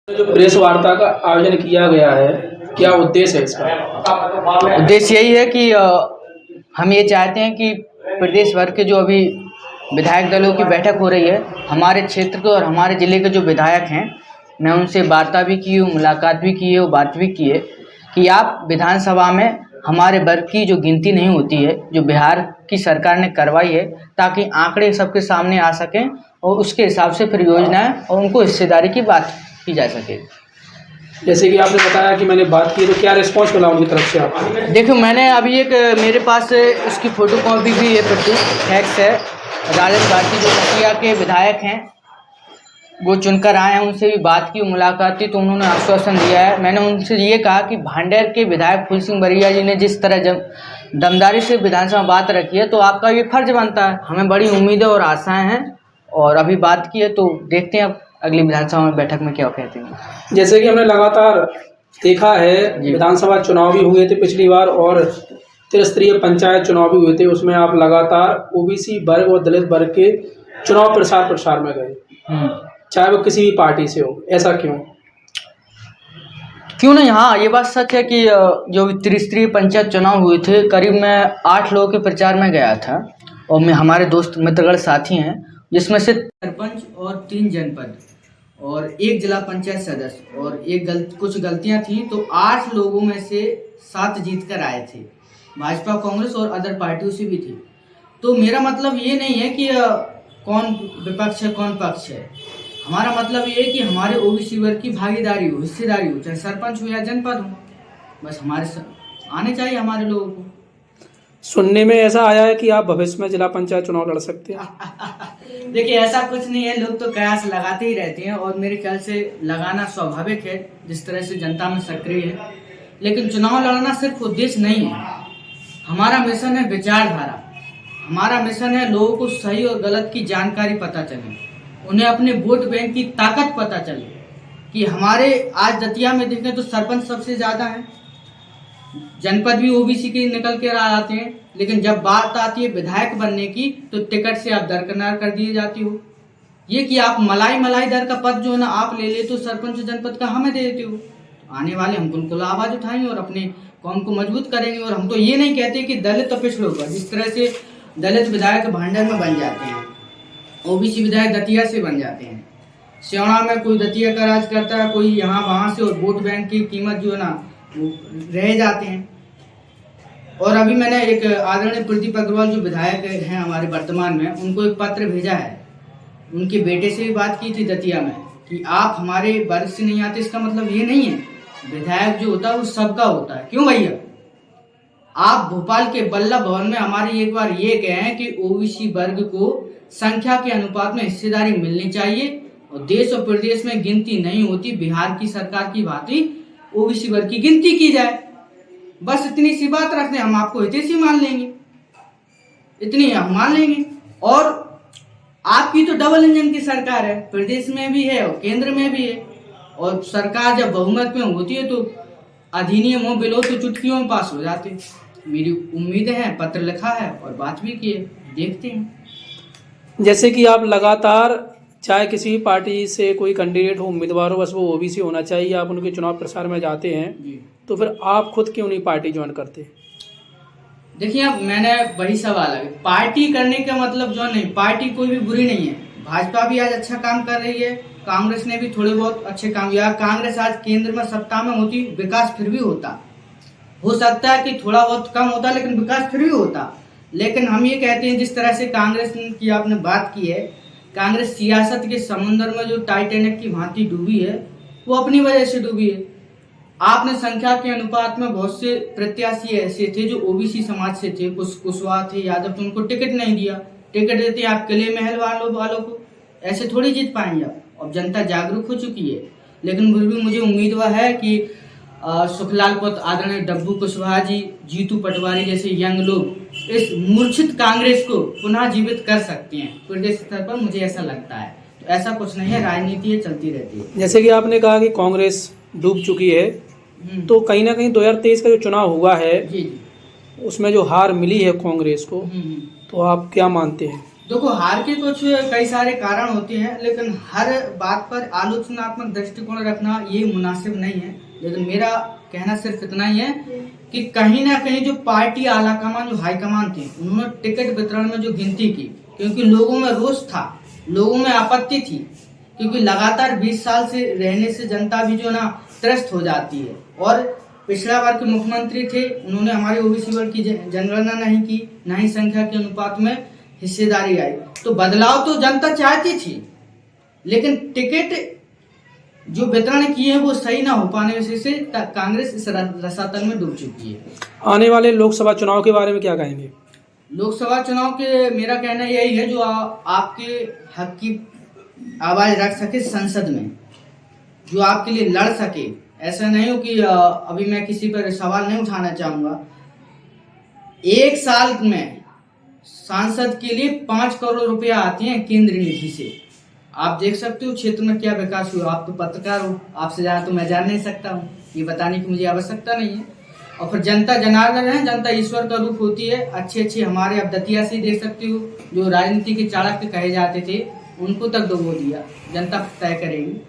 जो प्रेस वार्ता का आयोजन किया गया है, क्या उद्देश्य है इसका? उद्देश्य यही है कि हम ये चाहते हैं कि प्रदेश भर के जो अभी विधायक दलों की बैठक हो रही है, हमारे क्षेत्र के और हमारे ज़िले के जो विधायक हैं, मैं उनसे वार्ता भी की हूँ, मुलाकात भी की है और बात भी की है कि आप विधानसभा में हमारे वर्ग की जो गिनती नहीं होती है, जो बिहार की सरकार ने करवाई है, ताकि आंकड़े सबके सामने आ सकें और उसके हिसाब से फिर योजनाएं और उनको हिस्सेदारी की बात की जा सके। जैसे कि आपने बताया कि मैंने बात की, तो क्या रिस्पॉन्स मिला उनकी तरफ से आपको? देखो, मैंने अभी एक मेरे पास उसकी फ़ोटो कॉपी भी है, प्रति फैक्स है। राजन भारती जो दतिया के विधायक हैं, वो चुनकर आए हैं, उनसे भी बात की, मुलाकात की, तो उन्होंने आश्वासन दिया है। मैंने उनसे ये कहा कि भांडेर के विधायक फूल सिंह बरिया जी ने जिस तरह दमदारी से विधानसभा में बात रखी है, तो आपका ये फर्ज बनता है। हमें बड़ी उम्मीदें और आशाएं हैं और अभी बात की है, तो देखते हैं अब अगली विधानसभा में बैठक में क्या कहते हैं। जैसे कि हमने लगातार देखा है, विधानसभा चुनाव भी हुए थे पिछली बार और त्रिस्तरीय पंचायत चुनाव भी हुए थे, उसमें आप लगातार ओबीसी वर्ग और दलित वर्ग के चुनाव प्रसार में गए, चाहे वो किसी भी पार्टी से हो। ऐसा क्यों नहीं? हाँ, ये बात सच है कि जो त्रिस्तरीय पंचायत चुनाव हुए थे, करीब मैं 8 लोगों के प्रचार में गया था और मैं हमारे दोस्त मित्रगण साथी हैं, जिसमें से सरपंच और 3 जनपद और 1 जिला पंचायत सदस्य और कुछ गलतियां थी, तो 8 लोगों में से 7 जीत कर आए थे। भाजपा, कांग्रेस और अदर पार्टियों से भी थी। तो मेरा मतलब ये नहीं है कि कौन विपक्ष है कौन पक्ष है। हमारा मतलब ये है कि हमारे ओबीसी वर्ग की भागीदारी हो, हिस्सेदारी हो, चाहे सरपंच हो या जनपद हो, बस हमारे आने चाहिए हमारे लोगों को। सुनने में ऐसा आया है कि आप भविष्य में जिला पंचायत चुनाव लड़ सकते हैं। देखिए, ऐसा कुछ नहीं है, लोग तो कयास लगाते ही रहते हैं और मेरे ख्याल से लगाना स्वाभाविक है, जिस तरह से जनता में सक्रिय है। लेकिन चुनाव लड़ना सिर्फ उद्देश्य नहीं है। हमारा मिशन है विचारधारा, हमारा मिशन है लोगों को सही और गलत की जानकारी पता चले, उन्हें अपने वोट बैंक की ताकत पता चले कि हमारे आज दतिया में देखें तो सरपंच सबसे ज़्यादा है, जनपद भी ओबीसी के निकल कर आते हैं, लेकिन जब बात आती है विधायक बनने की तो टिकट से आप दरकिनार कर दिए जाते हो। ये कि आप मलाई दर का पद जो है ना आप ले ले, तो सरपंच जनपद का हमें दे देते हो। आने वाले हम बिल्कुल आवाज़ उठाएंगे और अपने कौम को मजबूत करेंगे। और हम तो ये नहीं कहते कि दलित तो पिछड़े होगा, जिस तरह से दलित विधायक भांडर में बन जाते हैं, ओबीसी विधायक दतिया से बन जाते हैं, सियाणा में कोई दतिया का राज करता है, कोई यहाँ वहाँ से, और वोट बैंक की कीमत जो है ना वो रह जाते हैं। और अभी मैंने एक आदरणीय प्रदीप अग्रवाल जो विधायक हैं हमारे वर्तमान में, उनको एक पत्र भेजा है। उनके बेटे से भी बात की थी दतिया में कि आप हमारे वर्ग से नहीं आते, इसका मतलब ये नहीं है। विधायक जो होता है वो सबका होता है। क्यों भैया? आप भोपाल के बल्लभ भवन में हमारे एक बार ये कहें कि ओबीसी वर्ग को संख्या के अनुपात में हिस्सेदारी मिलनी चाहिए और देश और प्रदेश में गिनती नहीं होती, बिहार की सरकार की भांति ओबीसी वर्ग की गिनती की जाए। बस इतनी सी बात रखते हैं, हम आपको हितैषी मान लेंगे, इतनी हम मान लेंगे। और आपकी तो डबल इंजन की सरकार है, प्रदेश में भी है और केंद्र में भी है। और सरकार जब बहुमत में होती है तो अधिनियम हो बिल हो तो चुटकियों में पास हो जाते हैं। मेरी उम्मीदें हैं, पत्र लिखा है और बात भी की है, देखते हैं। जैसे कि आप लगातार चाहे किसी भी पार्टी से कोई कैंडिडेट हो, उम्मीदवार हो, बस वो ओबीसी होना चाहिए, आप उनके चुनाव प्रसार में जाते हैं, तो फिर आप खुद क्यों नहीं पार्टी ज्वाइन करते? देखिए, अब मैंने वही सवाल है, पार्टी करने का मतलब जो नहीं, पार्टी कोई भी बुरी नहीं है। भाजपा भी आज अच्छा काम कर रही है, कांग्रेस ने भी थोड़े बहुत अच्छे काम किया। कांग्रेस आज केंद्र में सत्ता में होती, विकास फिर भी होता। हो सकता है कि थोड़ा बहुत कम होता, लेकिन विकास फिर भी होता। लेकिन हम ये कहते हैं, जिस तरह से कांग्रेस की आपने बात की है, कांग्रेस सियासत के समुद्र में जो टाइटैनिक की भांति डूबी है, वो अपनी वजह से डूबी है। आपने संख्या के अनुपात में बहुत से प्रत्याशी ऐसे थे जो ओबीसी समाज से थे, कुछ कुशवाहा थे, यादव, तो उनको टिकट नहीं दिया। टिकट देते आप किले महल वालों को, ऐसे थोड़ी जीत पाएंगे आप। अब जनता जागरूक हो चुकी है, लेकिन फिर भी मुझे उम्मीद है कि सुखलाल पुत्र आदरणीय डब्बू कुशवाहा जी, जीतू पटवारी जैसे यंग लोग इस मूर्छित कांग्रेस को पुनः जीवित कर सकते हैं प्रदेश स्तर पर, मुझे ऐसा लगता है। तो ऐसा कुछ नहीं है, राजनीति है, चलती रहती है। जैसे कि आपने कहा कि कांग्रेस डूब चुकी है, तो कहीं ना कहीं 2023 का जो चुनाव हुआ है, उसमें जो हार मिली है कांग्रेस को, तो आप क्या मानते हैं? देखो, हार के कुछ कई सारे कारण होते हैं, लेकिन हर बात पर आलोचनात्मक दृष्टिकोण रखना ये मुनासिब नहीं है। लेकिन मेरा कहना सिर्फ इतना ही है कि कहीं ना कहीं जो पार्टी आलाकमान, जो हाईकमान थी, उन्होंने टिकट वितरण में जो गिनती की, क्योंकि लोगों में रोष था, लोगों में आपत्ति थी, क्योंकि लगातार 20 साल से रहने से जनता भी जो ना त्रस्त हो जाती है। और पिछड़ा वर्ग के मुख्यमंत्री थे, उन्होंने हमारे ओबीसी वर्ग की जनगणना नहीं की, न ही संख्या के अनुपात में हिस्सेदारी आई। तो बदलाव तो जनता चाहती थी, लेकिन टिकट जो वितरण किए हैं वो सही ना हो पाने वजह से कांग्रेस इस रसातल में डूब चुकी है। आने वाले लोकसभा चुनाव के बारे में क्या कहेंगे? लोकसभा चुनाव के मेरा कहना यही है, जो आपके हक की आवाज रख सके संसद में, जो आपके लिए लड़ सके। ऐसा नहीं हो कि अभी मैं किसी पर सवाल नहीं उठाना चाहूंगा। 1 साल में सांसद के लिए 5 करोड़ रुपया आते हैं केंद्रीय निधि से। आप देख सकते हो क्षेत्र में क्या विकास हुआ। आप तो पत्रकार हो, आपसे ज़्यादा तो मैं जान नहीं सकता हूँ, ये बताने की मुझे आवश्यकता नहीं है। और फिर जनता जनार्दन है, जनता ईश्वर का रूप होती है। अच्छे अच्छे हमारे अब दतिया से देख सकते हो, जो राजनीति के चाणक्य कहे जाते थे, उनको तक दो वो दिया, जनता तय करेगी।